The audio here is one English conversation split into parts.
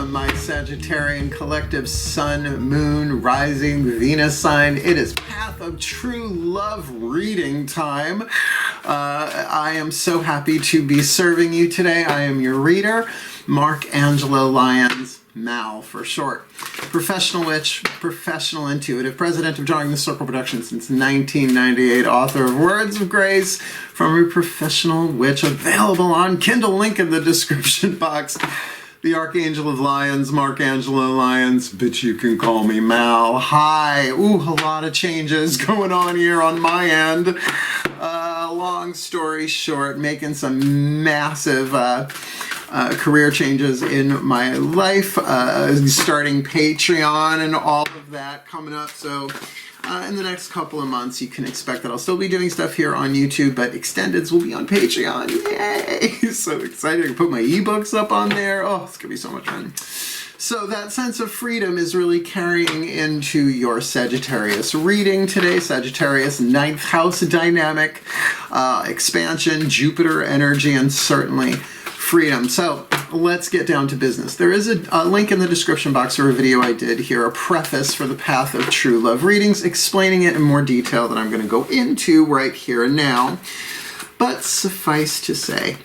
my Sagittarian collective Sun, Moon, Rising, Venus sign. It is Path of True Love reading time. I am so happy to be serving you today. I am your reader, Mark Angelo Lyons, Mal for short. Professional witch, professional intuitive, president of Drawing the Circle Productions since 1998, author of Words of Grace from a Professional Witch, available on Kindle, link in the description box. The Archangel of Lyons, Mark Angelo Lyons, but you can call me Mal. Hi. Ooh, a lot of changes going on here on my end. Long story short, making some massive career changes in my life, starting Patreon and all of that coming up. So in the next couple of months, you can expect that I'll still be doing stuff here on YouTube, but extendeds will be on Patreon. Yay! So excited. I can put my ebooks up on there. Oh, it's gonna be so much fun. So that sense of freedom is really carrying into your Sagittarius reading today. Sagittarius, 9th house dynamic, expansion, Jupiter energy, and certainly freedom. So let's get down to business. There is a link in the description box for a video I did here, a preface for the Path of True Love readings, explaining it in more detail than I'm going to go into right here and now. But suffice to say,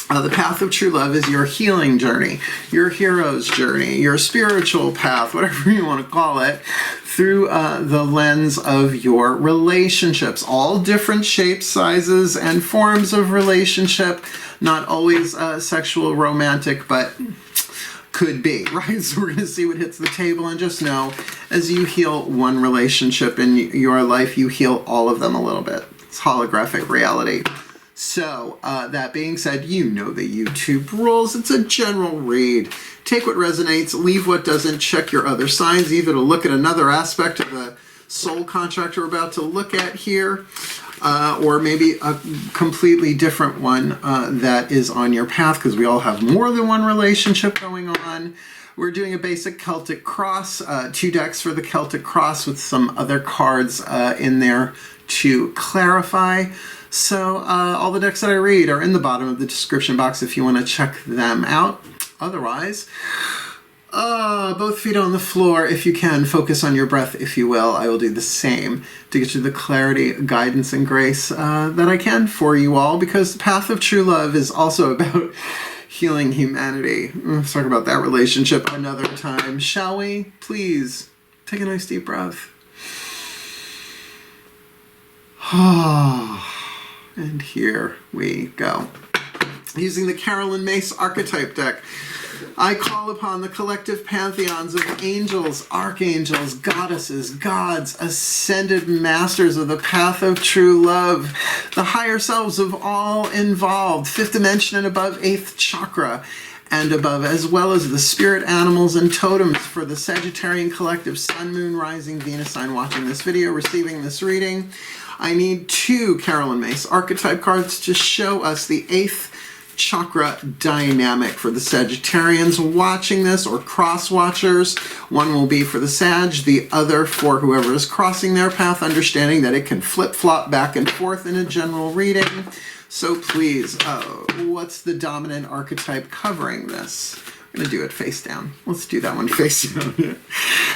the Path of True Love is your healing journey, your hero's journey, your spiritual path, whatever you want to call it, through the lens of your relationships. All different shapes, sizes, and forms of relationship. Not always sexual, romantic, but could be, right? So we're going to see what hits the table, and just know, as you heal one relationship in your life, you heal all of them a little bit. It's holographic reality. So, that being said, you know the YouTube rules. It's a general read. Take what resonates, leave what doesn't, check your other signs, even to look at another aspect of the soul contract we're about to look at here, or maybe a completely different one that is on your path, because we all have more than one relationship going on. We're doing a basic Celtic Cross, 2 decks for the Celtic Cross with some other cards in there to clarify. So all the decks that I read are in the bottom of the description box if you want to check them out. Otherwise, both feet on the floor if you can. Focus on your breath if you will. I will do the same to get you the clarity, guidance, and grace that I can for you all, because the Path of True Love is also about healing humanity. Let's talk about that relationship another time, shall we? Please take a nice deep breath. And here we go. Using the Carolyn Mace Archetype deck, I call upon the collective pantheons of angels, archangels, goddesses, gods, ascended masters of the Path of True Love, the higher selves of all involved, 5th dimension and above, 8th chakra and above, as well as the spirit animals and totems for the Sagittarian collective Sun, Moon, Rising, Venus sign watching this video, receiving this reading. I need 2 Carolyn Mace Archetype cards to show us the 8th chakra dynamic for the Sagittarians watching this, or cross watchers. One will be for the Sag, the other for whoever is crossing their path, understanding that it can flip-flop back and forth in a general reading. So please, what's the dominant archetype covering this? I'm going to do it face down. Let's do that one face down.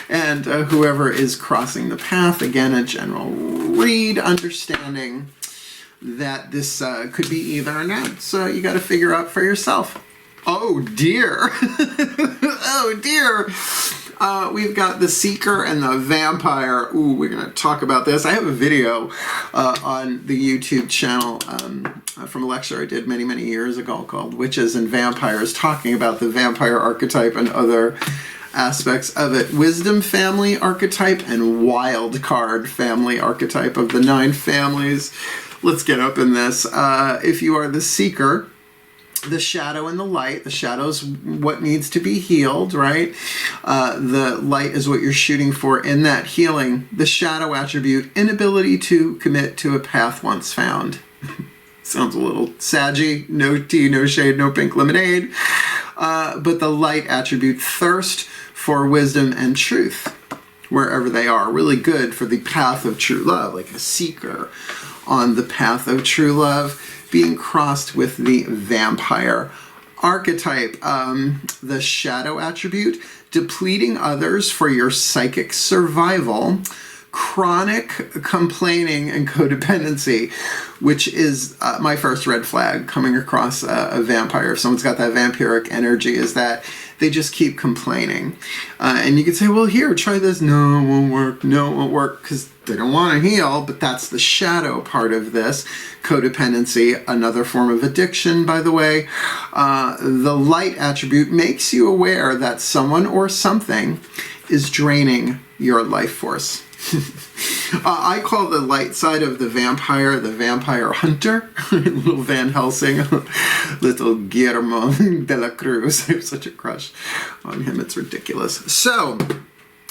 And whoever is crossing the path, again, a general read, understanding that this could be either or not. So you got to figure out for yourself. Oh dear. Oh dear. We've got the Seeker and the Vampire. Ooh, we're going to talk about this. I have a video on the YouTube channel from a lecture I did many, many years ago called Witches and Vampires, talking about the vampire archetype and other aspects of it. Wisdom family archetype and Wild Card family archetype of the 9 families. Let's get up in this. If you are the Seeker, the shadow and the light. The shadow's what needs to be healed, right? The light is what you're shooting for in that healing. The shadow attribute, inability to commit to a path once found. Sounds a little saggy, no tea, no shade, no pink lemonade. But the light attribute, thirst for wisdom and truth, wherever they are. Really good for the Path of True Love, like a seeker on the Path of True Love, being crossed with the Vampire Archetype, the shadow attribute, depleting others for your psychic survival, chronic complaining and codependency, which is my first red flag coming across a vampire. If someone's got that vampiric energy, is that they just keep complaining. And you could say, well, here, try this. No, it won't work. No, it won't work, because they don't want to heal, but that's the shadow part of this. Codependency, another form of addiction, by the way. The light attribute makes you aware that someone or something is draining your life force. I call the light side of the vampire hunter. Little Van Helsing, little Guillermo de la Cruz. I have such a crush on him, it's ridiculous. So,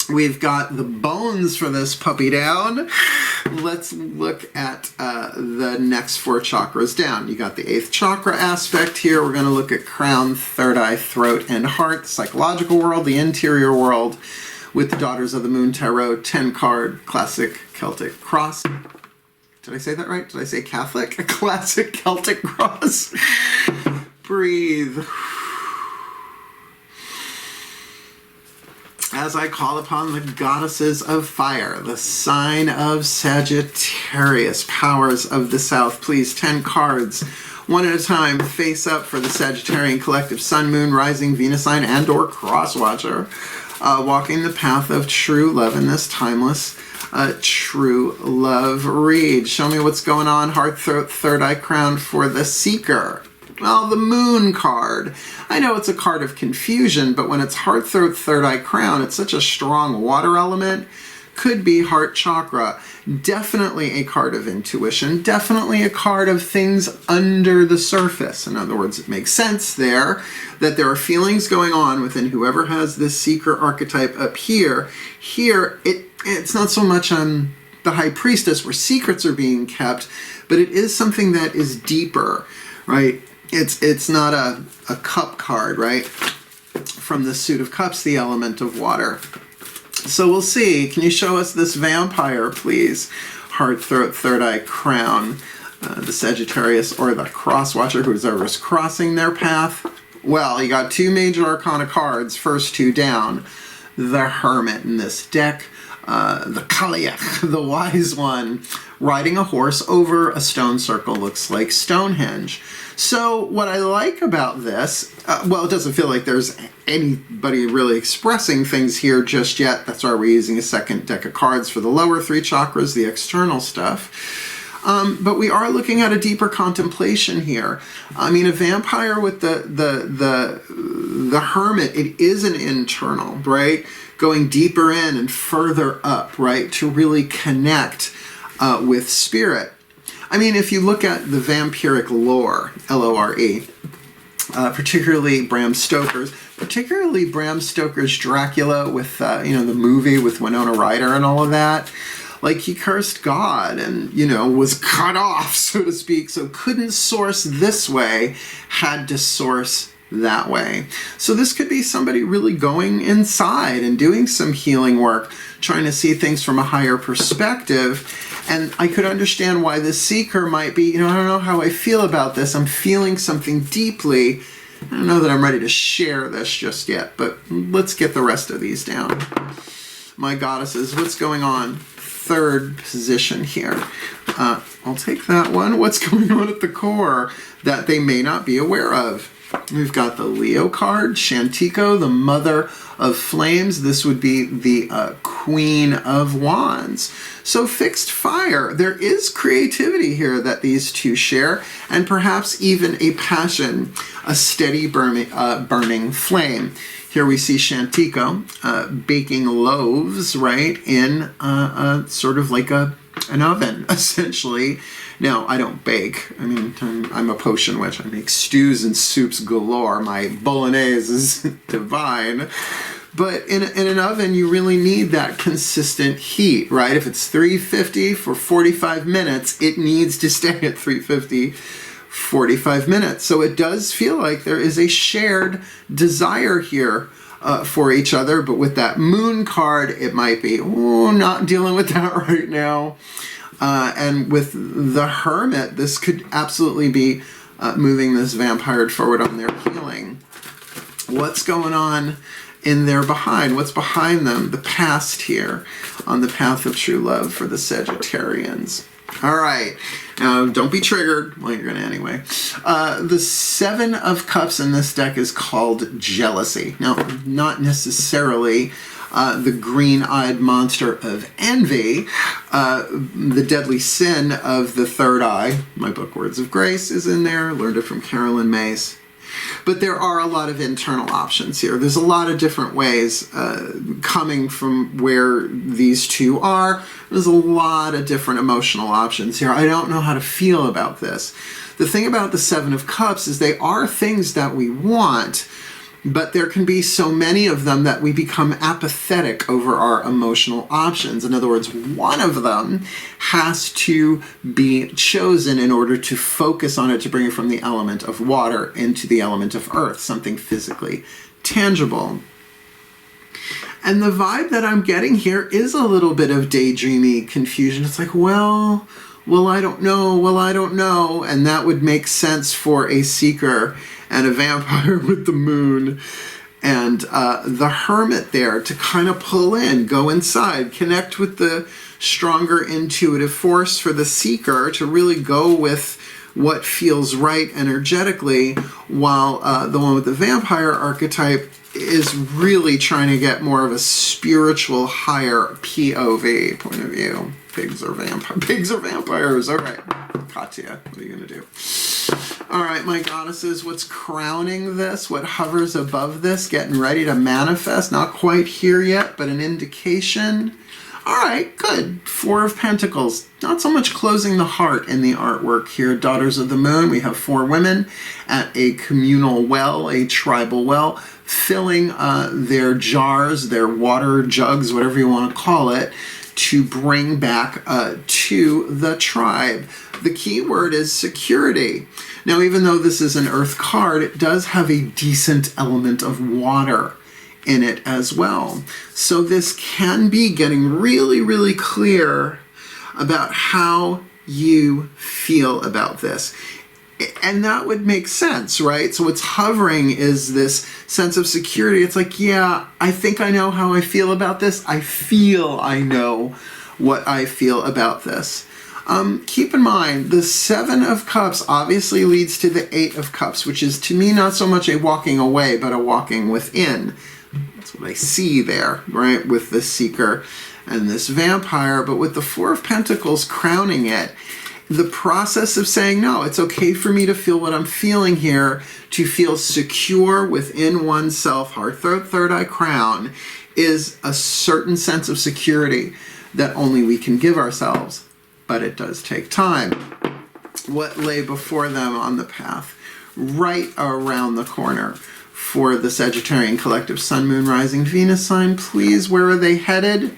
we've got the bones for this puppy down. Let's look at the next 4 chakras down. You got the 8th chakra aspect here. We're going to look at crown, third eye, throat, and heart, psychological world, the interior world, with the Daughters of the Moon Tarot 10-card classic Celtic Cross. Did I say that right? Did I say Catholic? A classic Celtic Cross. Breathe. As I call upon the goddesses of fire, the sign of Sagittarius, powers of the south, please, 10 cards, one at a time, face up for the Sagittarian collective Sun, Moon, Rising, Venus sign, and or Cross Watcher. Walking the path of true love in this timeless true love read. Show me what's going on. Heart, throat, third eye, crown for the seeker. Well, the moon card. I know it's a card of confusion, but when it's heart, throat, third eye, crown, it's such a strong water element. Could be heart chakra. Definitely a card of intuition. Definitely a card of things under the surface. In other words, it makes sense there that there are feelings going on within whoever has this seeker archetype up here. Here, it's not so much on the high priestess where secrets are being kept, but it is something that is deeper, right? It's not a cup card, right? From the suit of cups, the element of water. So we'll see. Can you show us this vampire, please? Heart, throat, third eye, crown. The Sagittarius or the Cross Watcher, who's ever crossing their path. Well, you got 2 major arcana cards, first 2 down. The Hermit in this deck. The Kaliach, the Wise One, riding a horse over a stone circle, looks like Stonehenge. So what I like about this, well, it doesn't feel like there's anybody really expressing things here just yet. That's why we're using a second deck of cards for the lower 3 chakras, the external stuff. But we are looking at a deeper contemplation here. I mean, a vampire with the Hermit, it is an internal, right? Going deeper in and further up, right? To really connect with spirit. I mean, if you look at the vampiric lore, L-O-R-E, particularly Bram Stoker's Dracula with, the movie with Winona Ryder and all of that. Like, he cursed God and, was cut off, so to speak, so couldn't source this way, had to source that way. So this could be somebody really going inside and doing some healing work, trying to see things from a higher perspective. And I could understand why the seeker might be, I don't know how I feel about this. I'm feeling something deeply. I don't know that I'm ready to share this just yet, but let's get the rest of these down. My goddesses, what's going on? Third position here. I'll take that one. What's going on at the core that they may not be aware of? We've got the Leo card, Shantico, the Mother of Flames. This would be the Queen of Wands. So fixed fire. There is creativity here that these two share, and perhaps even a passion, a steady burning flame. Here we see Shantico baking loaves, right, in sort of like an oven, essentially. Now, I don't bake. I mean, I'm a potion witch. I make stews and soups galore. My bolognese is divine. But in an oven, you really need that consistent heat, right? If it's 350 for 45 minutes, it needs to stay at 350 45 minutes. So it does feel like there is a shared desire here for each other. But with that moon card, it might be, oh, not dealing with that right now. And with the Hermit, this could absolutely be moving this vampire forward on their healing. What's going on in their behind? What's behind them? The past here on the path of true love for the Sagittarians. All right. Now, don't be triggered. Well, you're going to anyway. The Seven of Cups in this deck is called jealousy. Now, not necessarily the green-eyed monster of envy, the deadly sin of the third eye. My book, Words of Grace, is in there. Learned it from Carolyn Mace. But there are a lot of internal options here. There's a lot of different ways coming from where these two are. There's a lot of different emotional options here. I don't know how to feel about this. The thing about the Seven of Cups is they are things that we want, but there can be so many of them that we become apathetic over our emotional options. In other words, one of them has to be chosen in order to focus on it, to bring it from the element of water into the element of earth, something physically tangible. And the vibe that I'm getting here is a little bit of daydreamy confusion. It's like, well, I don't know. And that would make sense for a seeker and a vampire with the moon and the hermit there to kind of pull in, go inside, connect with the stronger intuitive force for the seeker to really go with what feels right energetically, while the one with the vampire archetype is really trying to get more of a spiritual, higher POV, point of view. Pigs are vampires. All right, Katya, what are you going to do? All right, my goddesses, what's crowning this? What hovers above this? Getting ready to manifest. Not quite here yet, but an indication. All right, good. Four of Pentacles. Not so much closing the heart in the artwork here. Daughters of the Moon. We have four women at a communal well, a tribal well, filling their jars, their water jugs, whatever you want to call it, to bring back to the tribe. The key word is security. Now, even though this is an earth card, it does have a decent element of water in it as well. So this can be getting really, really clear about how you feel about this. And that would make sense, right? So what's hovering is this sense of security. It's like, yeah, I think I know how I feel about this. I feel I know what I feel about this. Keep in mind, the Seven of Cups obviously leads to the Eight of Cups, which is, to me, not so much a walking away, but a walking within. That's what I see there, right, with the Seeker and this Vampire. But with the Four of Pentacles crowning it, the process of saying, no, it's okay for me to feel what I'm feeling here, to feel secure within oneself, heart, third eye crown, is a certain sense of security that only we can give ourselves. But it does take time. What lay before them on the path? Right around the corner for the Sagittarian collective Sun, Moon, Rising, Venus sign. Please, where are they headed?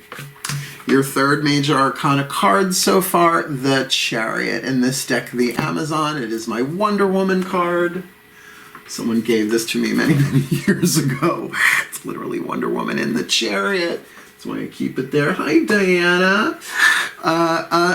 Your third major arcana card so far, the Chariot. In this deck, the Amazon. It is my Wonder Woman card. Someone gave this to me many, many years ago. It's literally Wonder Woman in the Chariot. That's why I keep it there. Hi, Diana.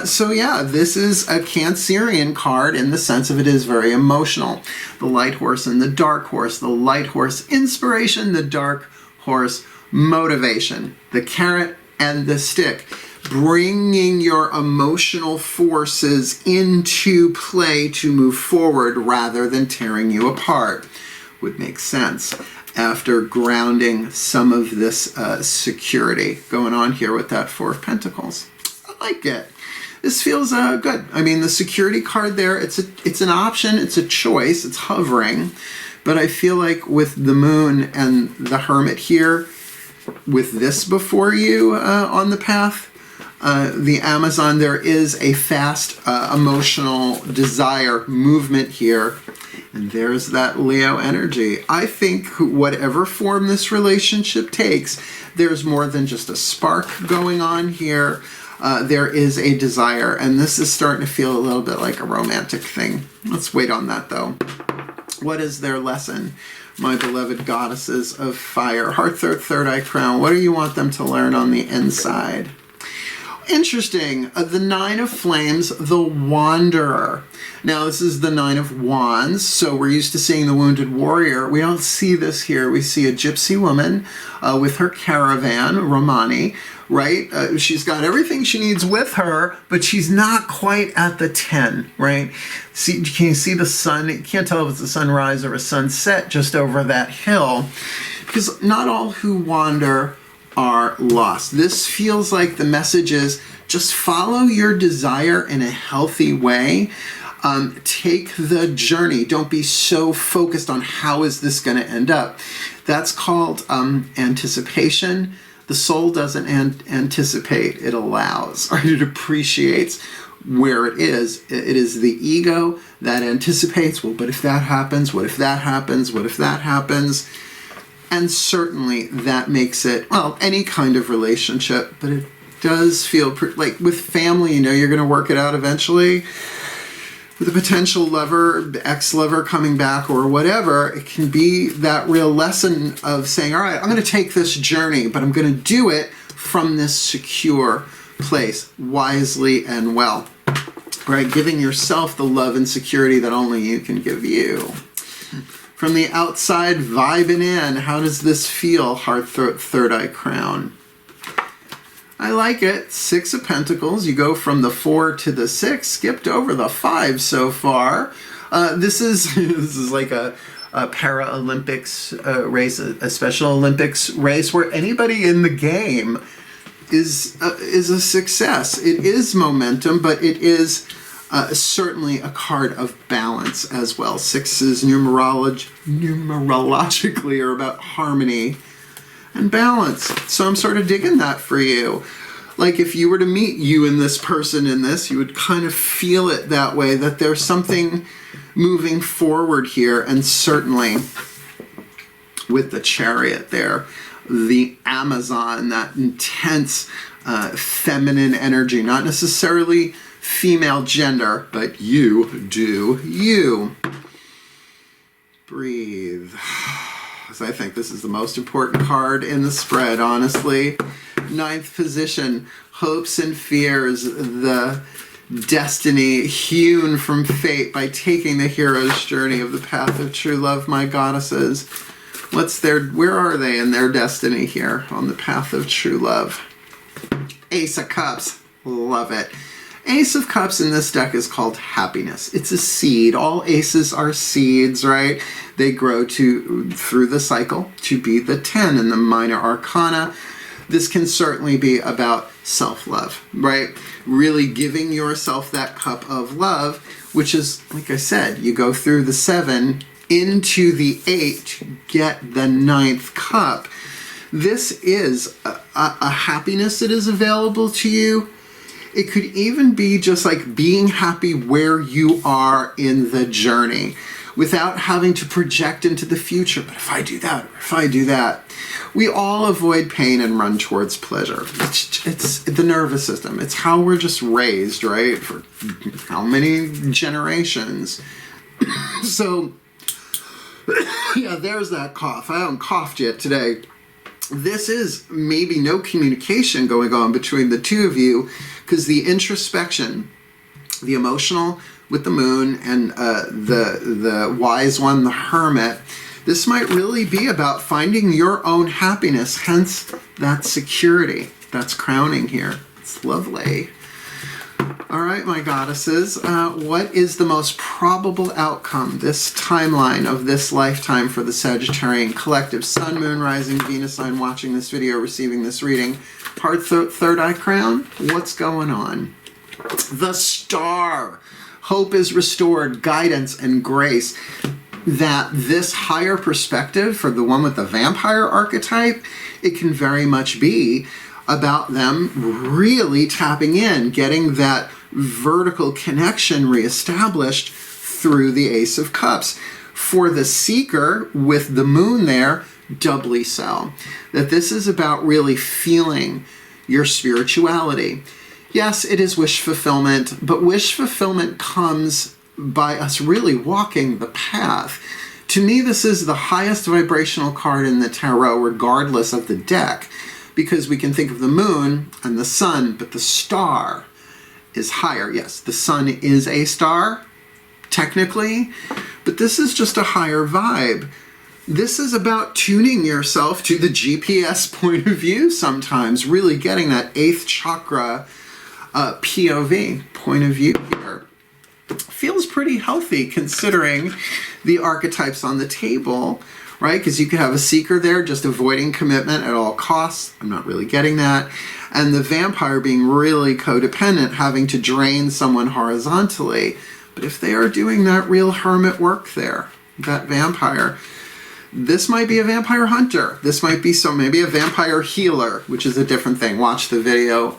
So yeah, this is a Cancerian card in the sense of it is very emotional. The Light Horse and the Dark Horse. The Light Horse, inspiration. The Dark Horse, motivation. The carrot and the stick. Bringing your emotional forces into play to move forward rather than tearing you apart would make sense after grounding some of this security going on here with that Four of Pentacles. I like it. This feels good. I mean, the security card there, it's an option, it's a choice, it's hovering, but I feel like with the Moon and the Hermit here, with this before you on the path, the Amazon, there is a fast emotional desire movement here. And there's that Leo energy. I think whatever form this relationship takes, there's more than just a spark going on here. There is a desire, and this is starting to feel a little bit like a romantic thing. Let's wait on that, though. What is their lesson? My beloved goddesses of fire. Heart, third eye crown. What do you want them to learn on the inside? Interesting. The Nine of Flames, the Wanderer. Now, this is the Nine of Wands, so we're used to seeing the wounded warrior. We don't see this here. We see a gypsy woman with her caravan, Romani, right? She's got everything she needs with her, but she's not quite at the 10, right? See, can you see the sun? You can't tell if it's a sunrise or a sunset just over that hill, because not all who wander are lost. This feels like the message is just follow your desire in a healthy way. Take the journey. Don't be so focused on how is this going to end up. That's called anticipation. The soul doesn't anticipate, it allows, or it appreciates where it is. It is the ego that anticipates, well, but if that happens, what if that happens, what if that happens? And certainly that makes it, well, any kind of relationship, but it does feel like with family, you know you're going to work it out eventually. With a potential lover, ex-lover coming back or whatever, it can be that real lesson of saying, all right, I'm going to take this journey, but I'm going to do it from this secure place, wisely and well. Right? Giving yourself the love and security that only you can give you. From the outside, vibing in, how does this feel, heart, throat, third eye, crown? I like it. 6 of Pentacles. You go from the 4 to the 6. Skipped over the 5 so far. This is like a Paralympics race, a Special Olympics race where anybody in the game is a success. It is momentum, but it is certainly a card of balance as well. 6s numerologically are about harmony and balance. So I'm sort of digging that for you. Like if you were to meet you and this person in this, you would kind of feel it that way, that there's something moving forward here. And certainly with the Chariot there, the Amazon, that intense feminine energy, not necessarily female gender, but you do you. Breathe. I think this is the most important card in the spread, honestly. 9th position, hopes and fears, the destiny hewn from fate by taking the hero's journey of the path of true love, my goddesses. Where are they in their destiny here on the path of true love? Ace of Cups, love it. Ace of Cups in this deck is called happiness. It's a seed. All aces are seeds, right? They grow through the cycle to be the 10 in the minor arcana. This can certainly be about self-love, right? Really giving yourself that cup of love, which is, like I said, you go through the 7 into the 8 to get the 9th cup. This is a happiness that is available to you. It could even be just like being happy where you are in the journey without having to project into the future. But if I do that, or if I do that, we all avoid pain and run towards pleasure. It's the nervous system. It's how we're just raised, right? For how many generations. So, yeah, there's that cough. I haven't coughed yet today. This is maybe no communication going on between the two of you, because the introspection, the emotional with the moon, and the wise one, the hermit, this might really be about finding your own happiness, hence that security that's crowning here. It's lovely. All right, my goddesses, what is the most probable outcome, this timeline of this lifetime for the Sagittarian collective? Sun, Moon, Rising, Venus sign watching this video, receiving this reading. Heart, third eye, crown, what's going on? The Star. Hope is restored, guidance and grace. That this higher perspective for the one with the vampire archetype, it can very much be about them really tapping in, getting that vertical connection reestablished through the Ace of Cups. For the seeker with the moon there, doubly so. That this is about really feeling your spirituality. Yes, it is wish fulfillment, but wish fulfillment comes by us really walking the path. To me, this is the highest vibrational card in the tarot, regardless of the deck, because we can think of the moon and the sun, but the star is higher. Yes, the sun is a star, technically, but this is just a higher vibe. This is about tuning yourself to the GPS point of view sometimes, really getting that 8th chakra POV, point of view here. Feels pretty healthy considering the archetypes on the table, right? Because you could have a seeker there just avoiding commitment at all costs. I'm not really getting that. And the vampire being really codependent, having to drain someone horizontally. But if they are doing that real hermit work there, that vampire, this might be a vampire hunter. This might be maybe a vampire healer, which is a different thing. Watch the video,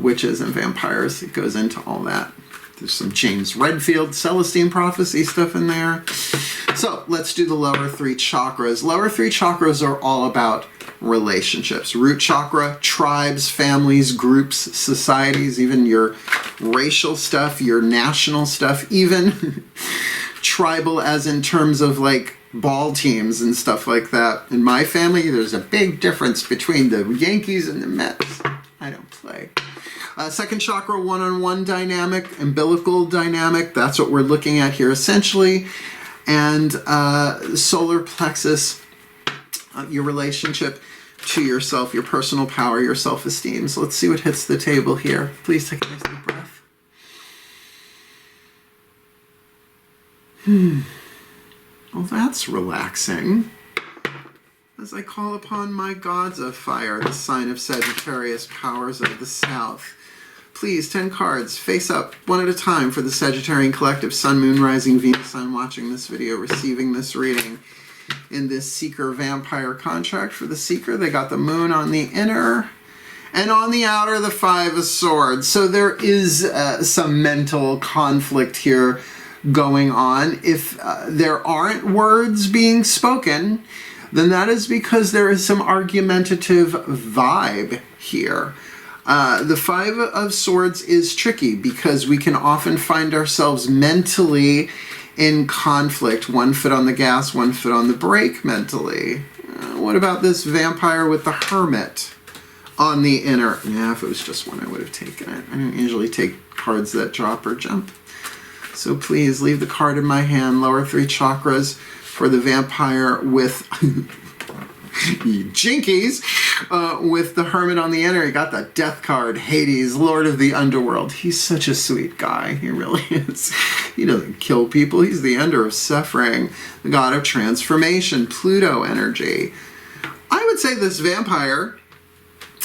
Witches and Vampires. It goes into all that. There's some James Redfield, Celestine Prophecy stuff in there. So let's do the lower 3 chakras. Lower 3 chakras are all about relationships. Root chakra, tribes, families, groups, societies, even your racial stuff, your national stuff, even tribal as in terms of like ball teams and stuff like that. In my family, there's a big difference between the Yankees and the Mets. I don't play. Second chakra, one-on-one dynamic, umbilical dynamic. That's what we're looking at here essentially. And solar plexus, your relationship to yourself, your personal power, your self-esteem. So let's see what hits the table here. Please take a nice deep breath. Well, that's relaxing. As I call upon my gods of fire, the sign of Sagittarius, powers of the south. Please, 10 cards, face up, one at a time for the Sagittarian Collective, Sun, Moon, Rising, Venus, Sun, watching this video, receiving this reading. In this Seeker-Vampire contract for the Seeker, they got the Moon on the inner, and on the outer, the 5 of Swords. So there is some mental conflict here going on. If there aren't words being spoken, then that is because there is some argumentative vibe here. The 5 of Swords is tricky because we can often find ourselves mentally in conflict. One foot on the gas, one foot on the brake mentally. What about this vampire with the Hermit on the inner? Yeah, if it was just one, I would have taken it. I don't usually take cards that drop or jump. So please leave the card in my hand. Lower 3 chakras for the vampire with jinkies, with the Hermit on the inner. He got that death card, Hades, Lord of the Underworld. He's such a sweet guy. He really is. He doesn't kill people. He's the ender of suffering, the god of transformation, Pluto energy. I would say this vampire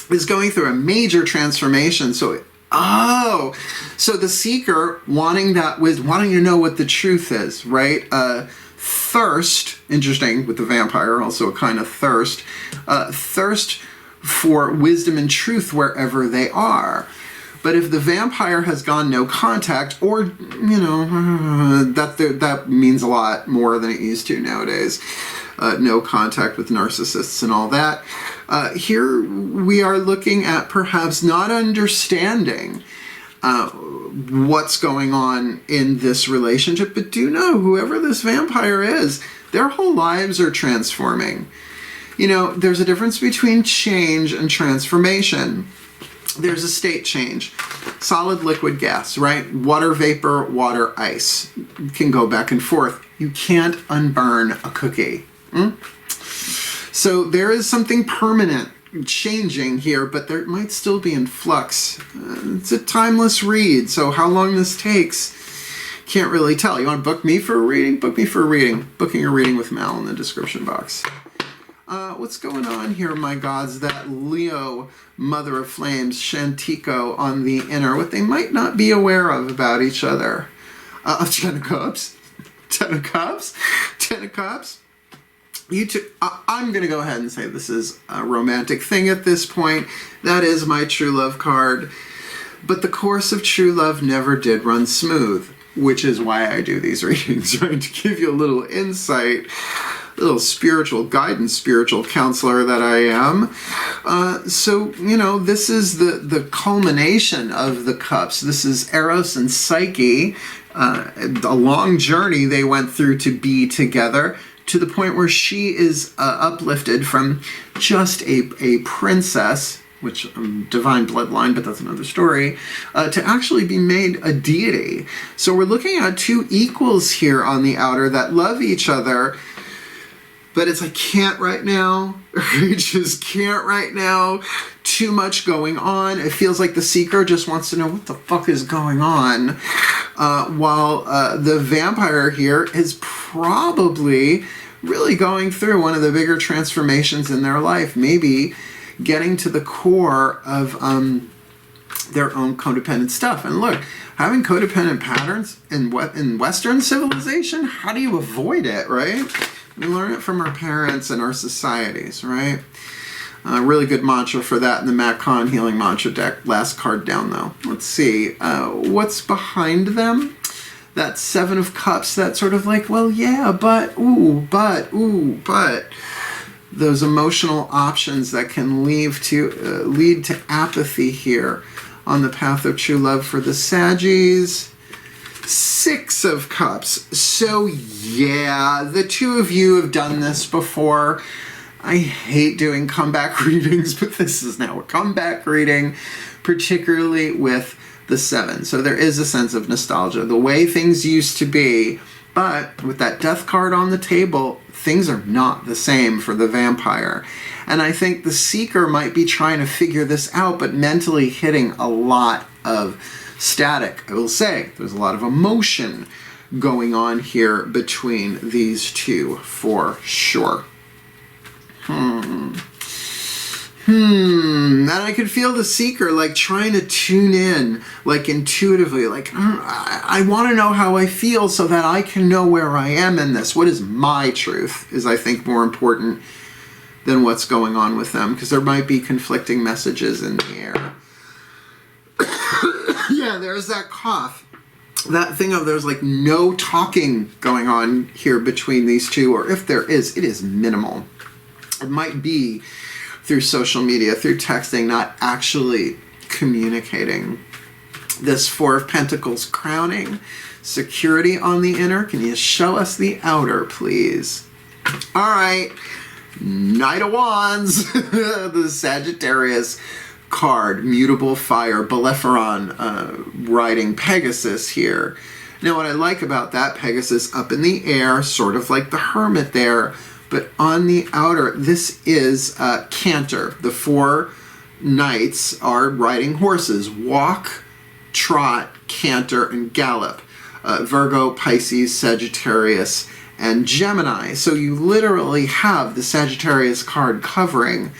is going through a major transformation. So the Seeker wanting to know what the truth is, right? Thirst, interesting with the vampire, also a kind of thirst. Thirst for wisdom and truth wherever they are. But if the vampire has gone no contact, or, that means a lot more than it used to nowadays. No contact with narcissists and all that. Here we are looking at perhaps not understanding what's going on in this relationship, but do know whoever this vampire is, their whole lives are transforming. There's a difference between change and transformation. There's a state change. Solid, liquid, gas, right? Water, vapor, water, ice. You can go back and forth. You can't unburn a cookie. So there is something permanent changing here, but there might still be in flux. It's a timeless read, so how long this takes, can't really tell. You want to book me for a reading? Book me for a reading. Booking a reading with Mal in the description box. What's going on here, my gods? That Leo, Mother of Flames, Shantico on the inner, what they might not be aware of about each other. 10 of Cups. 10 of Cups. 10 of Cups. I'm going to go ahead and say this is a romantic thing at this point. That is my true love card. But the course of true love never did run smooth, which is why I do these readings, right? To give you a little insight, a little spiritual guidance, spiritual counselor that I am. This is the culmination of the cups. This is Eros and Psyche, a long journey they went through to be together. to the point where she is uplifted from just a princess, which divine bloodline, but that's another story, to actually be made a deity. So we're looking at two equals here on the outer that love each other, but it's I can't right now. I just can't right now. Too much going on. It feels like the seeker just wants to know what the fuck is going on, while the vampire here is probably really going through one of the bigger transformations in their life, maybe getting to the core of their own codependent stuff. And look, having codependent patterns in Western civilization, how do you avoid it, right? We learn it from our parents and our societies, right? Really good mantra for that in the Matt Kahn Healing Mantra deck. Last card down, though. Let's see. What's behind them? That Seven of Cups, that sort of like, well, yeah, but, ooh, but. Those emotional options that can lead to apathy here on the path of true love for the Saggies. Six of Cups. So yeah, the two of you have done this before. I hate doing comeback readings, but this is now a comeback reading, particularly with the Seven. So there is a sense of nostalgia, the way things used to be, but with that Death card on the table, things are not the same for the vampire. And I think the seeker might be trying to figure this out, but mentally hitting a lot of static. I will say there's a lot of emotion going on here between these two for sure. And I could feel the seeker like trying to tune in, like intuitively, like I want to know how I feel so that I can know where I am in this. What is my truth is, I think, more important than what's going on with them, because there might be conflicting messages in the air. Yeah, there's that cough. That thing of there's like no talking going on here between these two, or if there is, it is minimal. It might be through social media, through texting, not actually communicating. This Four of Pentacles crowning security on the inner. Can you show us the outer, please? All right, Knight of Wands, the Sagittarius card, mutable fire, Bellerophon riding Pegasus here. Now what I like about that, Pegasus up in the air, sort of like the Hermit there, but on the outer, this is Canter. The four knights are riding horses, walk, trot, canter, and gallop. Virgo, Pisces, Sagittarius, and Gemini. So you literally have the Sagittarius card covering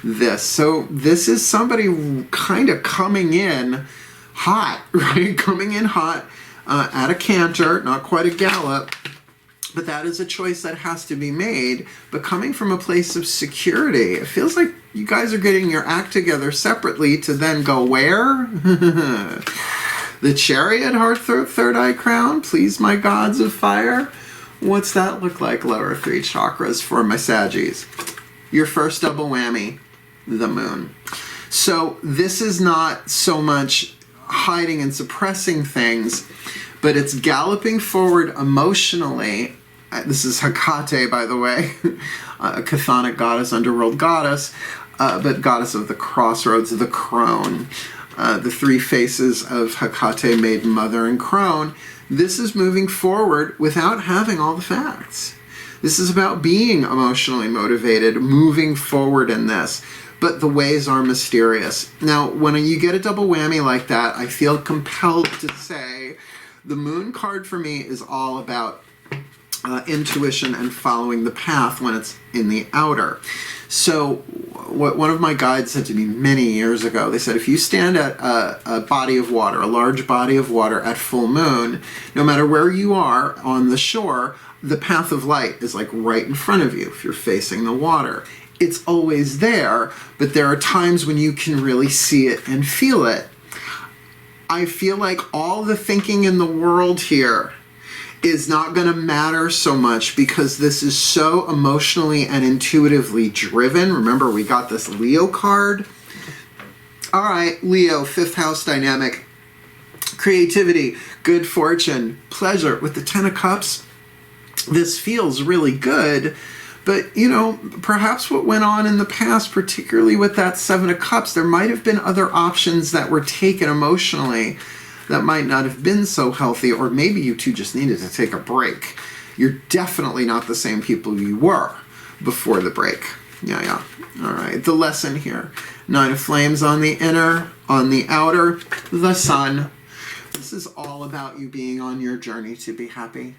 this. So this is somebody kind of coming in hot, right? Coming in hot at a canter, not quite a gallop, but that is a choice that has to be made. But coming from a place of security, it feels like you guys are getting your act together separately to then go where? The Chariot, Heart, Third Eye Crown, please my gods of fire. What's that look like, lower three chakras for my Saggies? Your first double whammy, the Moon. So this is not so much hiding and suppressing things, but it's galloping forward emotionally. This is Hecate, by the way, a chthonic goddess, underworld goddess, but goddess of the crossroads, the crone. The three faces of Hecate, Maiden, Mother, and Crone. This is moving forward without having all the facts. This is about being emotionally motivated, moving forward in this. But the ways are mysterious. Now, when you get a double whammy like that, I feel compelled to say the Moon card for me is all about intuition and following the path when it's in the outer. So what one of my guides said to me many years ago, they said, if you stand at a body of water, a large body of water at full moon, no matter where you are on the shore, the path of light is like right in front of you if you're facing the water. It's always there, but there are times when you can really see it and feel it. I feel like all the thinking in the world here is not going to matter so much because this is so emotionally and intuitively driven. Remember, we got this Leo card. All right, Leo, fifth house dynamic. Creativity, good fortune, pleasure with the Ten of Cups. this feels really good. But, you know, perhaps what went on in the past, particularly with that Seven of Cups, there might have been other options that were taken emotionally that might not have been so healthy, or maybe you two just needed to take a break. You're definitely not the same people you were before the break. Yeah. All right, the lesson here. Nine of Flames on the inner, on the outer, the Sun. This is all about you being on your journey to be happy.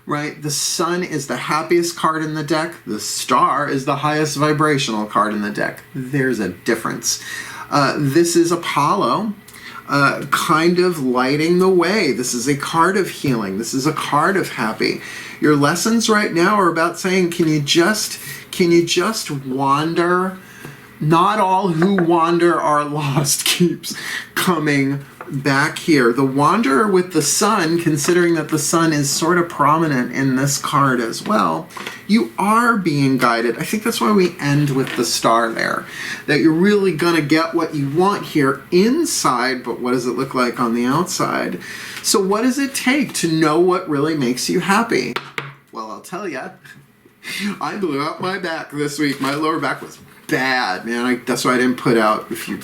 Right? The Sun is the happiest card in the deck. The Star is the highest vibrational card in the deck. There's a difference. This is Apollo kind of lighting the way. This is a card of healing. This is a card of happy. Your lessons right now are about saying, can you just wander? Not all who wander are lost keeps coming back here. The Wanderer with the Sun, considering that the Sun is sort of prominent in this card as well, you are being guided. I think that's why we end with the Star there. That you're really going to get what you want here inside, but what does it look like on the outside? So what does it take to know what really makes you happy? Well, I'll tell you. I blew out my back this week. My lower back was bad, man. That's why I didn't put out, if you're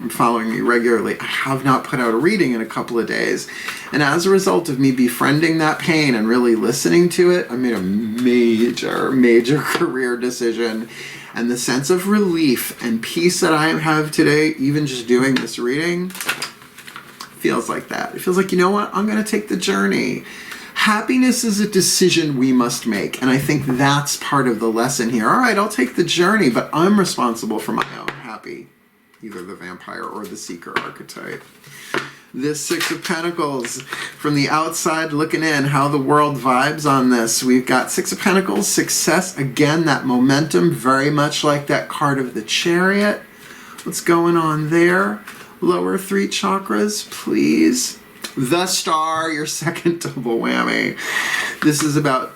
following me regularly, I have not put out a reading in a couple of days. And as a result of me befriending that pain and really listening to it, I made a major career decision. And the sense of relief and peace that I have today, even just doing this reading, feels like that. It feels like, you know what? I'm going to take the journey. Happiness is a decision we must make, and I think that's part of the lesson here. All right, I'll take the journey, but I'm responsible for my own happy, either the vampire or the seeker archetype. This Six of Pentacles, from the outside looking in, how the world vibes on this. We've got Six of Pentacles, success, again, that momentum, very much like that card of the Chariot. What's going on there? Lower three chakras, please. The Star, your second double whammy. This is about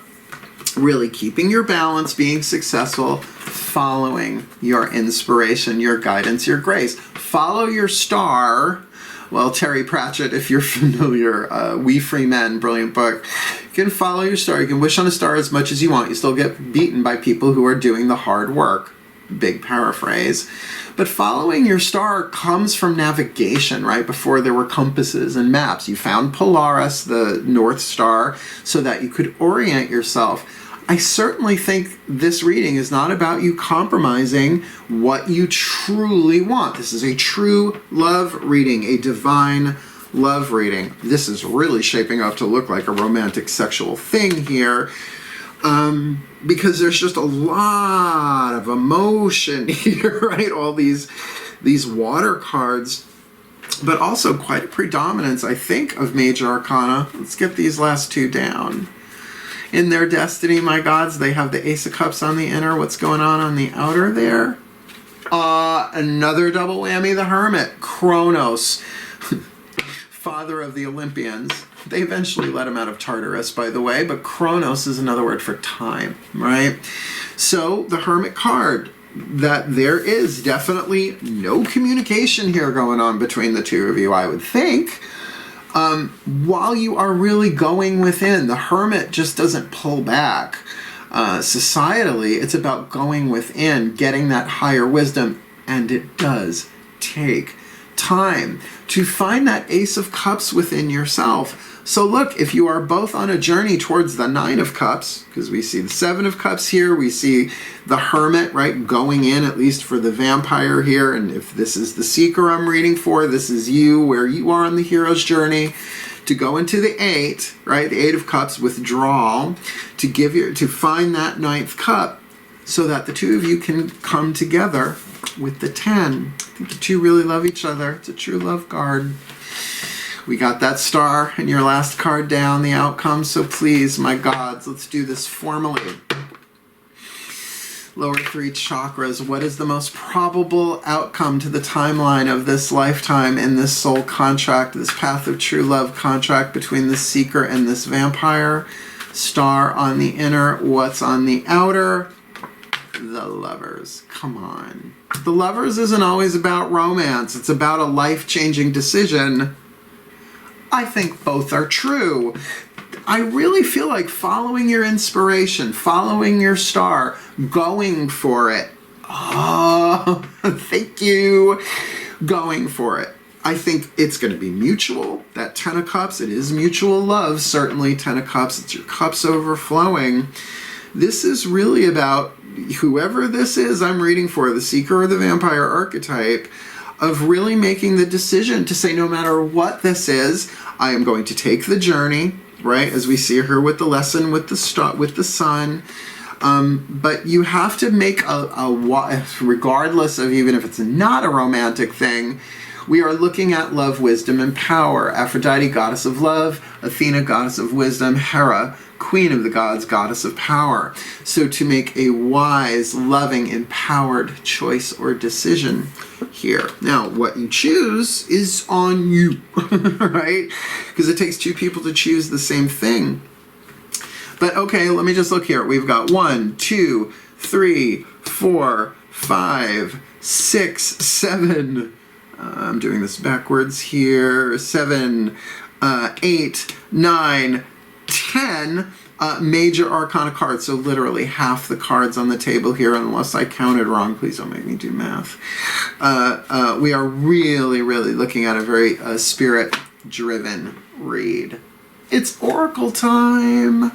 really keeping your balance, being successful, following your inspiration, your guidance, your grace. Follow your star. Well, Terry Pratchett, if you're familiar, We Free Men, brilliant book. You can follow your star. You can wish on a star as much as you want. You still get beaten by people who are doing the hard work. Big paraphrase. But following your star comes from navigation, right? Before there were compasses and maps. You found Polaris, the North Star, so that you could orient yourself. I certainly think this reading is not about you compromising what you truly want. This is a true love reading, a divine love reading. This is really shaping up to look like a romantic sexual thing here. Because there's just a lot of emotion here, right? All these water cards, but also quite a predominance, I think, of major arcana. Let's get these last two down. In their destiny, my gods, they have the Ace of Cups on the inner. What's going on the outer there? Another double whammy, the Hermit. Kronos, father of the Olympians. They eventually let him out of Tartarus, by the way, but Kronos is another word for time, right? So the Hermit card, that there is definitely no communication here going on between the two of you, I would think. While you are really going within, the Hermit just doesn't pull back. Societally, it's about going within, getting that higher wisdom, and it does take time to find that Ace of Cups within yourself. So look, if you are both on a journey towards the Nine of Cups, because we see the Seven of Cups here, we see the Hermit, right, going in, at least for the vampire here, and if this is the seeker I'm reading for, this is you, where you are on the hero's journey, to go into the Eight, right, the Eight of Cups, withdrawal, to find that Ninth Cup, so that the two of you can come together with the 10. I think the two really love each other. It's a true love card. We got that star and your last card down, the outcome. So please, my gods, let's do this formally. Lower three chakras. What is the most probable outcome to the timeline of this lifetime in this soul contract, this path of true love contract between the seeker and this vampire? Star on the inner. What's on the outer? The Lovers. Come on. The Lovers isn't always about romance. It's about a life-changing decision. I think both are true. I really feel like following your inspiration, following your star, going for it. Oh, thank you. Going for it. I think it's going to be mutual. That 10 of Cups, it is mutual love, certainly. 10 of Cups, it's your cups overflowing. This is really about whoever this is I'm reading for, the Seeker or the Vampire archetype, of really making the decision to say, no matter what this is, I am going to take the journey, right? As we see her with the lesson with the sun. But you have to make regardless of even if it's not a romantic thing, we are looking at love, wisdom, and power. Aphrodite, goddess of love. Athena, goddess of wisdom. Hera, queen of the gods, goddess of power. So to make a wise, loving, empowered choice or decision here. Now, what you choose is on you, right? Because it takes two people to choose the same thing. But okay, let me just look here. We've got 1, 2, 3, 4, 5, 6, 7. I'm doing this backwards here. 7, 8, 9, 10 major arcana cards. So literally half the cards on the table here, unless I counted wrong. Please don't make me do math. We are really, really looking at a very spirit-driven read. It's Oracle time.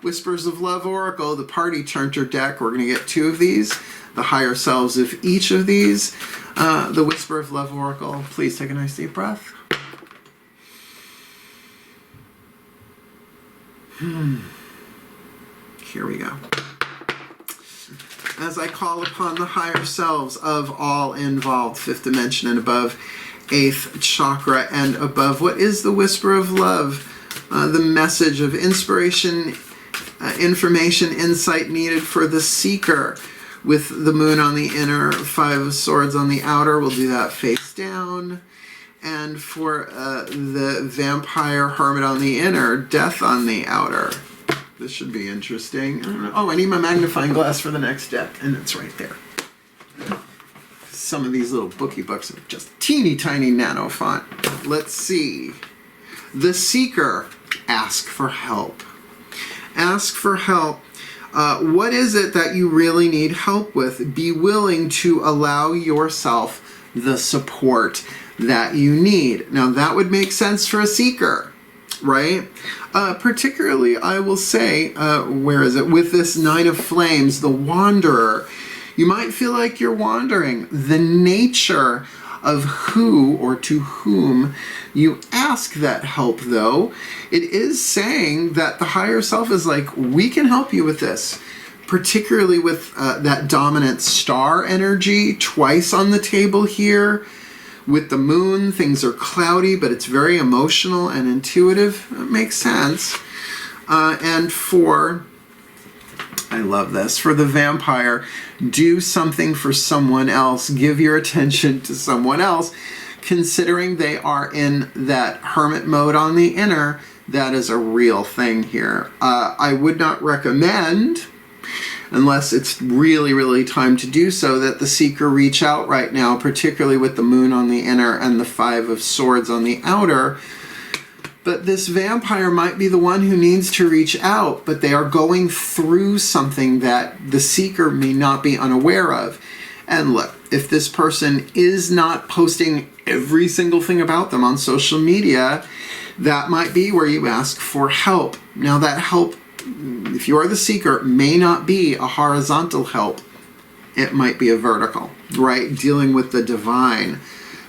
Whispers of Love Oracle. The party turner deck. We're going to get 2 of these. The higher selves of each of these. The Whisper of Love Oracle. Please take a nice deep breath. Here we go. As I call upon the higher selves of all involved, 5th dimension and above, 8th chakra and above, what is the Whisper of Love? The message of inspiration, information, insight needed for the seeker. With the moon on the inner, 5 of swords on the outer. We'll do that face down. And for the vampire hermit on the inner, death on the outer. This should be interesting. I need my magnifying glass for the next deck, and it's right there. Some of these little bookie books are just teeny tiny nano font. Let's see. The seeker, ask for help. Ask for help. What is it that you really need help with? Be willing to allow yourself the support that you need. Now that would make sense for a seeker, right? Particularly, I will say, where is it? With this Knight of Flames, the Wanderer, you might feel like you're wandering. The nature of who or to whom you ask that help, though, it is saying that the higher self is like, we can help you with this, particularly with that dominant star energy twice on the table here. With the moon, things are cloudy, but it's very emotional and intuitive. It makes sense. And for, I love this, for the vampire, do something for someone else. Give your attention to someone else. Considering they are in that hermit mode on the inner, that is a real thing here. I would not recommend, unless it's really, really time to do so, that the seeker reach out right now, particularly with the moon on the inner and the 5 of swords on the outer. But this vampire might be the one who needs to reach out, but they are going through something that the seeker may not be unaware of. And look, if this person is not posting every single thing about them on social media, that might be where you ask for help. Now that help, if you are the seeker, may not be a horizontal help. It might be a vertical, right? Dealing with the divine.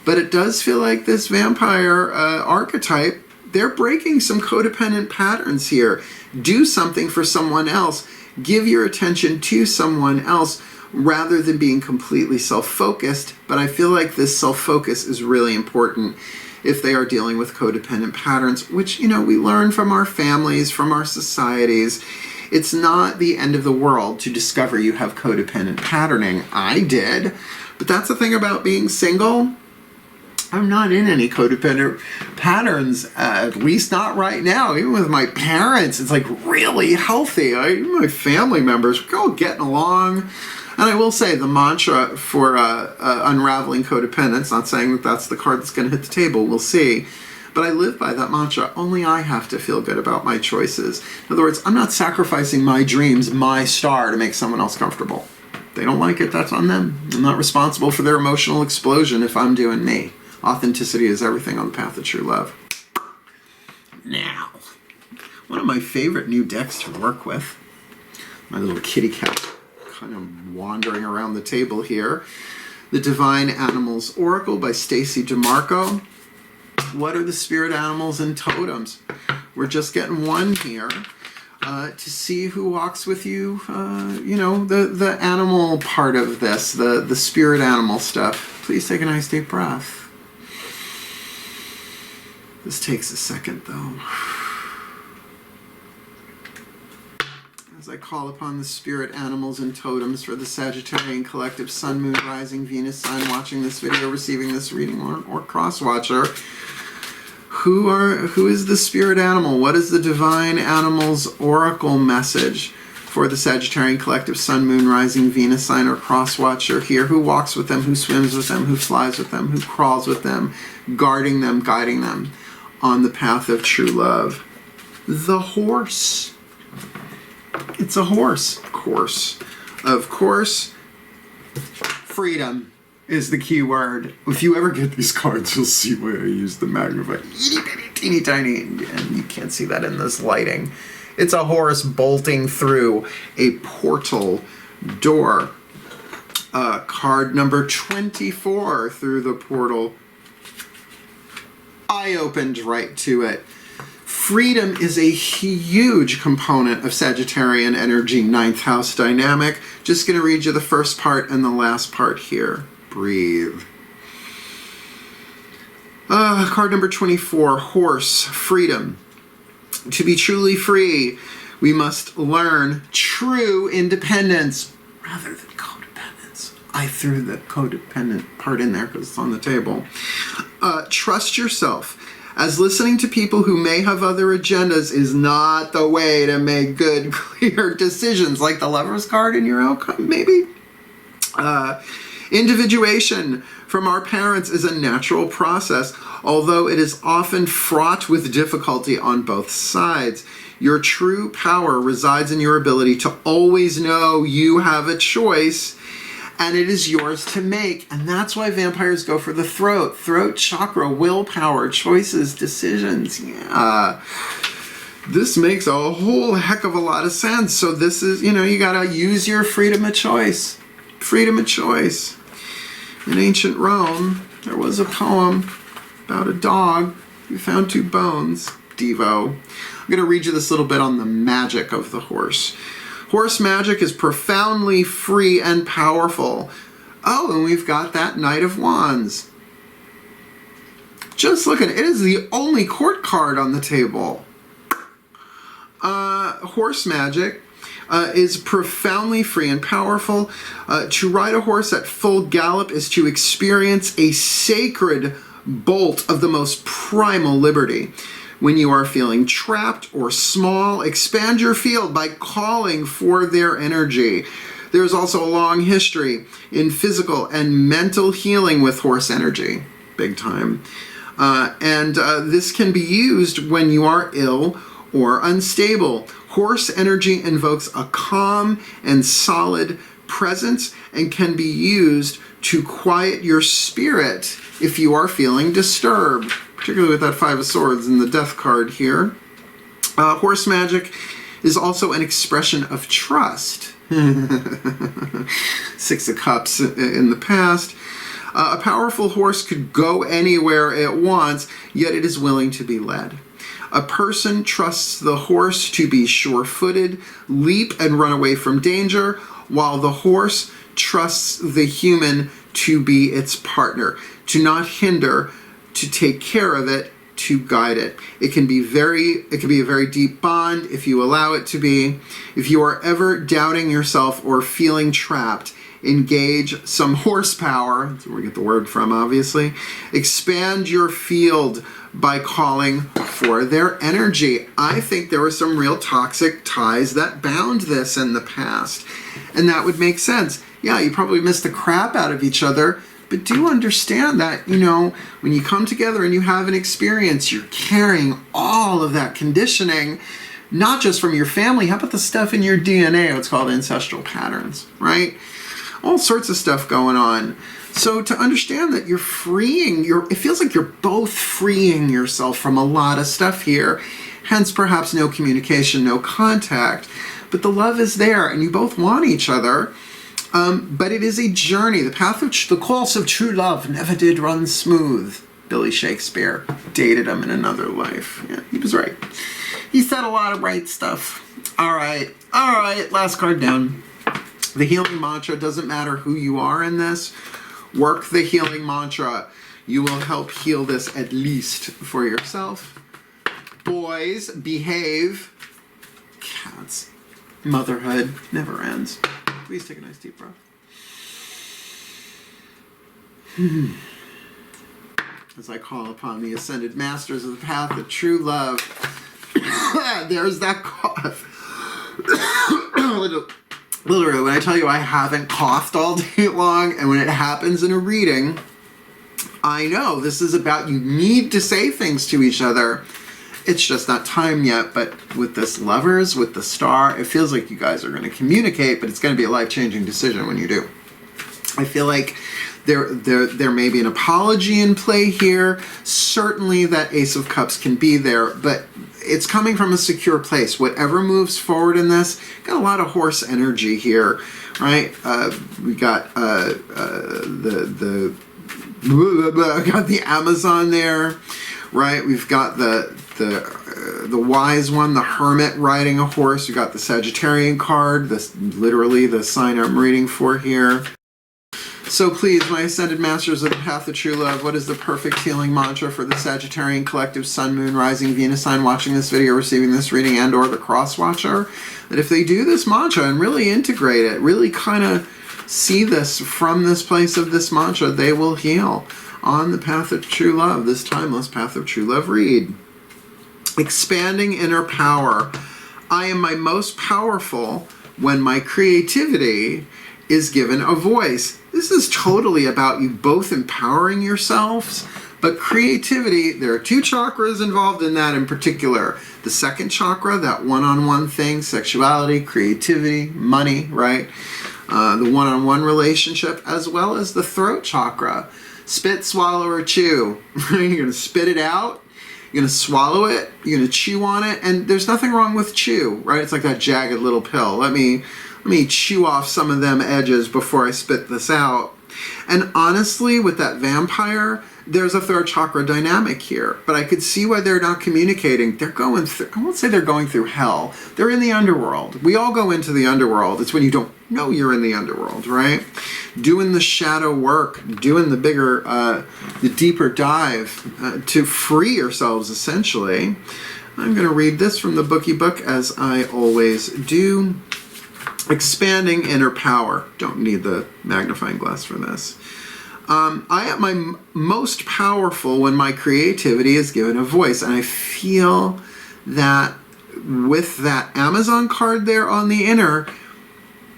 But it does feel like this vampire archetype, they're breaking some codependent patterns here. Do something for someone else. Give your attention to someone else rather than being completely self-focused. But I feel like this self-focus is really important if they are dealing with codependent patterns, which, you know, we learn from our families, from our societies. It's not the end of the world to discover you have codependent patterning. I did. But that's the thing about being single. I'm not in any codependent patterns, at least not right now. Even with my parents, it's like really healthy. My family members, we're all getting along. And I will say the mantra for unraveling codependence, not saying that that's the card that's going to hit the table, we'll see. But I live by that mantra. Only I have to feel good about my choices. In other words, I'm not sacrificing my dreams, my star, to make someone else comfortable. If they don't like it, that's on them. I'm not responsible for their emotional explosion if I'm doing me. Authenticity is everything on the path of true love. Now, one of my favorite new decks to work with, my little kitty cat kind of wandering around the table here, the Divine Animals Oracle by Stacey DeMarco. What are the spirit animals and totems? We're just getting one here to see who walks with you, you know, the animal part of this, the spirit animal stuff. Please take a nice deep breath. This takes a second, though. As I call upon the spirit animals and totems for the Sagittarian collective Sun, Moon, Rising, Venus sign watching this video, receiving this reading, or cross-watcher. Who is the spirit animal? What is the Divine Animals Oracle message for the Sagittarian collective Sun, Moon, Rising, Venus sign, or cross-watcher here? Who walks with them? Who swims with them? Who flies with them? Who crawls with them? Guarding them, guiding them on the path of true love. The horse. It's a horse, of course. Of course, freedom is the key word. If you ever get these cards, you'll see why I use the magnifying, teeny tiny, and you can't see that in this lighting. It's a horse bolting through a portal door. Card number 24 through the portal. I opened right to it. Freedom is a huge component of Sagittarian energy, 9th house dynamic. Just going to read you the first part and the last part here. Breathe. Card number 24, horse, freedom. To be truly free, we must learn true independence rather than codependence. I threw the codependent part in there because it's on the table. Trust yourself, as listening to people who may have other agendas is not the way to make good, clear decisions, like the Lover's card in your outcome, maybe. Individuation from our parents is a natural process, although it is often fraught with difficulty on both sides. Your true power resides in your ability to always know you have a choice, and it is yours to make. And that's why vampires go for the throat. Throat chakra, willpower, choices, decisions. Yeah. This makes a whole heck of a lot of sense. So this is, you know, you gotta use your freedom of choice. Freedom of choice. In ancient Rome, there was a poem about a dog who found 2 bones. Devo. I'm gonna read you this little bit on the magic of the horse. Horse magic is profoundly free and powerful. Oh, and we've got that Knight of Wands. Just look at it. It is the only court card on the table. Horse magic is profoundly free and powerful. To ride a horse at full gallop is to experience a sacred bolt of the most primal liberty. When you are feeling trapped or small, expand your field by calling for their energy. There's also a long history in physical and mental healing with horse energy, big time. This can be used when you are ill or unstable. Horse energy invokes a calm and solid presence and can be used to quiet your spirit if you are feeling disturbed, particularly with that 5 of Swords and the Death card here. Horse magic is also an expression of trust. 6 of Cups in the past. A powerful horse could go anywhere it wants, yet it is willing to be led. A person trusts the horse to be sure-footed, leap and run away from danger, while the horse trusts the human to be its partner, to not hinder, to take care of it, to guide it. It can be a very deep bond if you allow it to be. If you are ever doubting yourself or feeling trapped, engage some horsepower. That's where we get the word from, obviously. Expand your field by calling for their energy. I think there were some real toxic ties that bound this in the past, and that would make sense. Yeah, you probably missed the crap out of each other, But do understand that, you know, when you come together and you have an experience, you're carrying all of that conditioning, not just from your family. How about the stuff in your DNA? What's called ancestral patterns, right? All sorts of stuff going on. So to understand that you're freeing, it feels like you're both freeing yourself from a lot of stuff here. Hence, perhaps no communication, no contact. But the love is there, and you both want each other. But it is a journey. The course of true love never did run smooth. Billy Shakespeare dated him in another life. Yeah, he was right. He said a lot of right stuff. All right, last card down. The healing mantra, doesn't matter who you are in this. Work the healing mantra. You will help heal this at least for yourself. Boys, behave. Cats. Motherhood never ends. Please take a nice deep breath. As I call upon the ascended masters of the path of true love. There's that cough. Literally, when I tell you I haven't coughed all day long, and when it happens in a reading, I know this is about, you need to say things to each other. It's just not time yet, but with this Lovers, with the Star, it feels like you guys are going to communicate, but it's going to be a life-changing decision when you do. I feel like there may be an apology in play here. Certainly that Ace of Cups can be there, but it's coming from a secure place. Whatever moves forward in this, got a lot of horse energy here, right? We got got the Amazon there, right? We've got the wise one, the hermit riding a horse. We got the Sagittarian card. This literally the sign I'm reading for here. So please, my ascended masters of the path of true love, what is the perfect healing mantra for the Sagittarian collective Sun, Moon, Rising, Venus sign watching this video, receiving this reading, and or the cross watcher? That if they do this mantra and really integrate it, really kind of see this from this place of this mantra, they will heal on the path of true love, this timeless path of true love read. Expanding inner power. I am my most powerful when my creativity is given a voice. This is totally about you both empowering yourselves, but creativity, there are two chakras involved in that in particular. The second chakra, that one-on-one thing, sexuality, creativity, money, right? The one-on-one relationship, as well as the throat chakra. Spit, swallow, or chew. You're going to spit it out. You're going to swallow it. You're going to chew on it. And there's nothing wrong with chew, right? It's like that jagged little pill. Let me chew off some of them edges before I spit this out. And honestly, with that vampire, there's a third chakra dynamic here. But I could see why they're not communicating. They're going through, I won't say they're going through hell. They're in the underworld. We all go into the underworld. It's when you don't know you're in the underworld, right? Doing the shadow work, doing the bigger, the deeper dive to free yourselves, essentially. I'm going to read this from the bookie book, as I always do. Expanding inner power. Don't need the magnifying glass for this. I am my most powerful when my creativity is given a voice. And I feel that with that Amazon card there on the inner,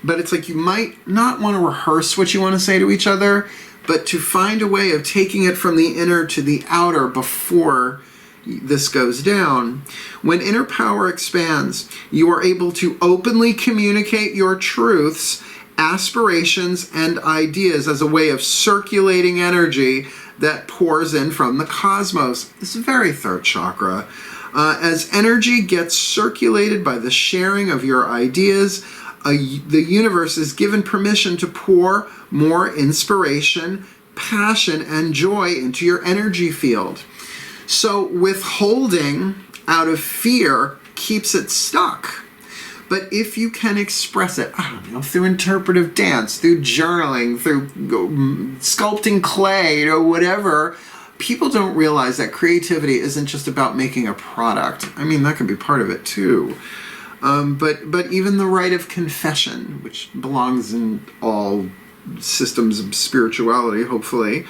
but it's like you might not want to rehearse what you want to say to each other, but to find a way of taking it from the inner to the outer before this goes down. When inner power expands, you are able to openly communicate your truths, aspirations, and ideas as a way of circulating energy that pours in from the cosmos. This is very third chakra. As energy gets circulated by the sharing of your ideas, the universe is given permission to pour more inspiration, passion, and joy into your energy field. So withholding out of fear keeps it stuck. But if you can express it, I don't know, through interpretive dance, through journaling, through sculpting clay, whatever, people don't realize that creativity isn't just about making a product. I mean, that can be part of it too. But even the rite of confession, which belongs in all systems of spirituality, hopefully,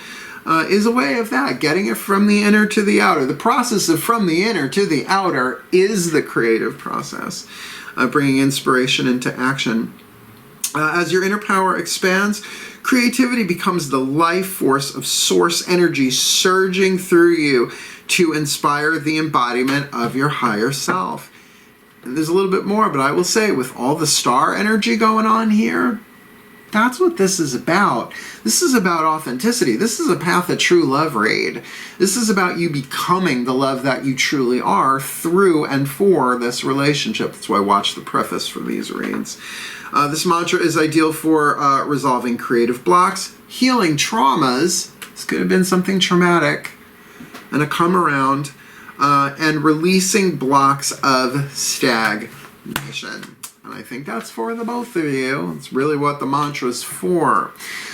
is a way of that, getting it from the inner to the outer. The process of from the inner to the outer is the creative process, bringing inspiration into action. As your inner power expands, Creativity becomes the life force of source energy surging through you to inspire the embodiment of your higher self. And there's a little bit more, but I will say with all the star energy going on here, that's what this is about. This is about authenticity. This is a path of true love read. This is about you becoming the love that you truly are through and for this relationship. That's why I watch the preface for these reads. This mantra is ideal for resolving creative blocks, healing traumas. This could have been something traumatic, and a come around, and releasing blocks of stagnation. And I think that's for the both of you. It's really what the mantra is for.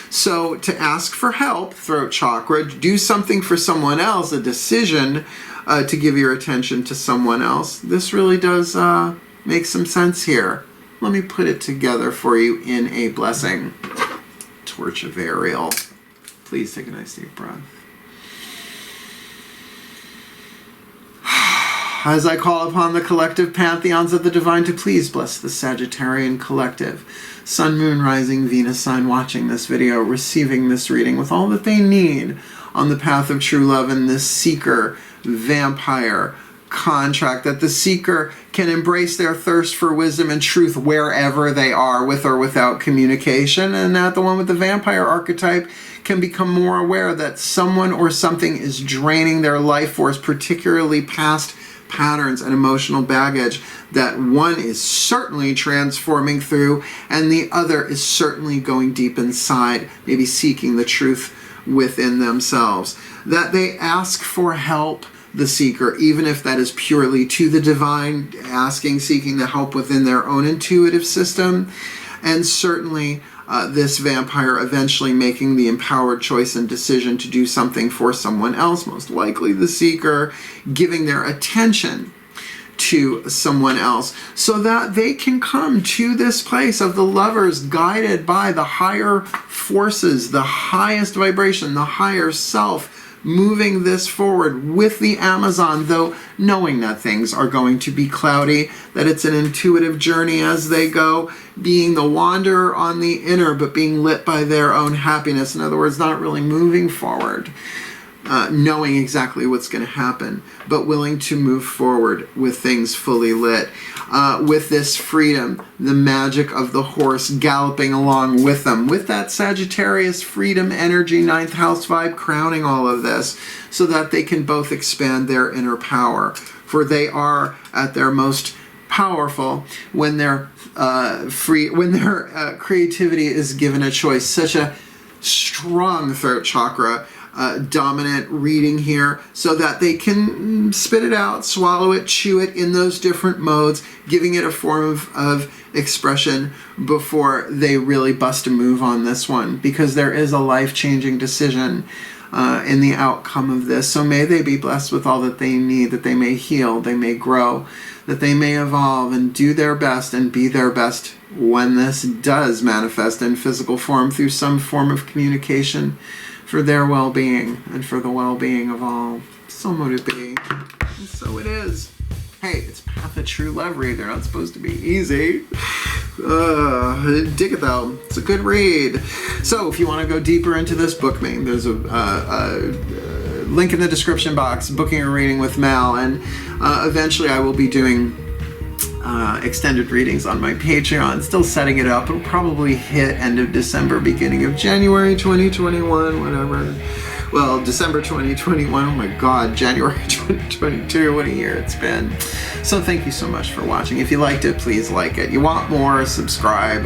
So to ask for help, throat chakra, do something for someone else, a decision to give your attention to someone else. This really does make some sense here. Let me put it together for you in a blessing. Torch of Ariel. Please take a nice deep breath. As I call upon the collective pantheons of the divine to please bless the Sagittarian collective, Sun, Moon, Rising, Venus sign watching this video, receiving this reading with all that they need on the path of true love and this seeker vampire contract, that the seeker can embrace their thirst for wisdom and truth wherever they are, with or without communication, and that the one with the vampire archetype can become more aware that someone or something is draining their life force, particularly past patterns and emotional baggage that one is certainly transforming through and the other is certainly going deep inside, maybe seeking the truth within themselves. That they ask for help, the seeker, even if that is purely to the divine, seeking the help within their own intuitive system, and certainly this vampire eventually making the empowered choice and decision to do something for someone else, most likely the seeker, giving their attention to someone else so that they can come to this place of the lovers guided by the higher forces, the highest vibration, the higher self, moving this forward with the Amazon, though knowing that things are going to be cloudy, that it's an intuitive journey as they go, being the wanderer on the inner, but being lit by their own happiness. In other words, not really moving forward, knowing exactly what's going to happen, but willing to move forward with things fully lit. With this freedom, the magic of the horse galloping along with them, with that Sagittarius freedom energy, 9th house vibe crowning all of this, so that they can both expand their inner power. For they are at their most powerful when their creativity is given a choice. Such a strong throat chakra dominant reading here, so that they can spit it out, swallow it, chew it in those different modes, giving it a form of expression before they really bust a move on this one, because there is a life-changing decision in the outcome of this. So may they be blessed with all that they need, that they may heal, they may grow, that they may evolve and do their best and be their best when this does manifest in physical form through some form of communication, for their well-being and for the well-being of all. So mote it be. And so it is. Hey, it's Path of True Love read. They're not supposed to be easy. Dig it though. It's a good read. So if you want to go deeper into this, book me. There's a link in the description box, booking a reading with Mal, and eventually I will be doing extended readings on my Patreon. Still setting it up. It'll probably hit end of December, beginning of January 2021, whatever. Well, December 2021, oh my god, January 2022, what a year it's been. So thank you so much for watching. If you liked it, please like it. You want more, subscribe.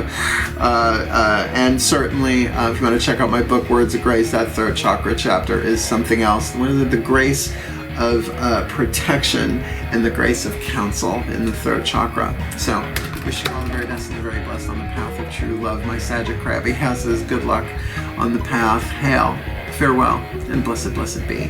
And certainly, if you want to check out my book, Words of Grace, that third chakra chapter is something else. What is it? The grace of protection and the grace of counsel in the third chakra. So, wish you all the very best and the very blessed on the path of true love. My Sagitt Crabby has his good luck on the path. Hail, farewell, and blessed, blessed be.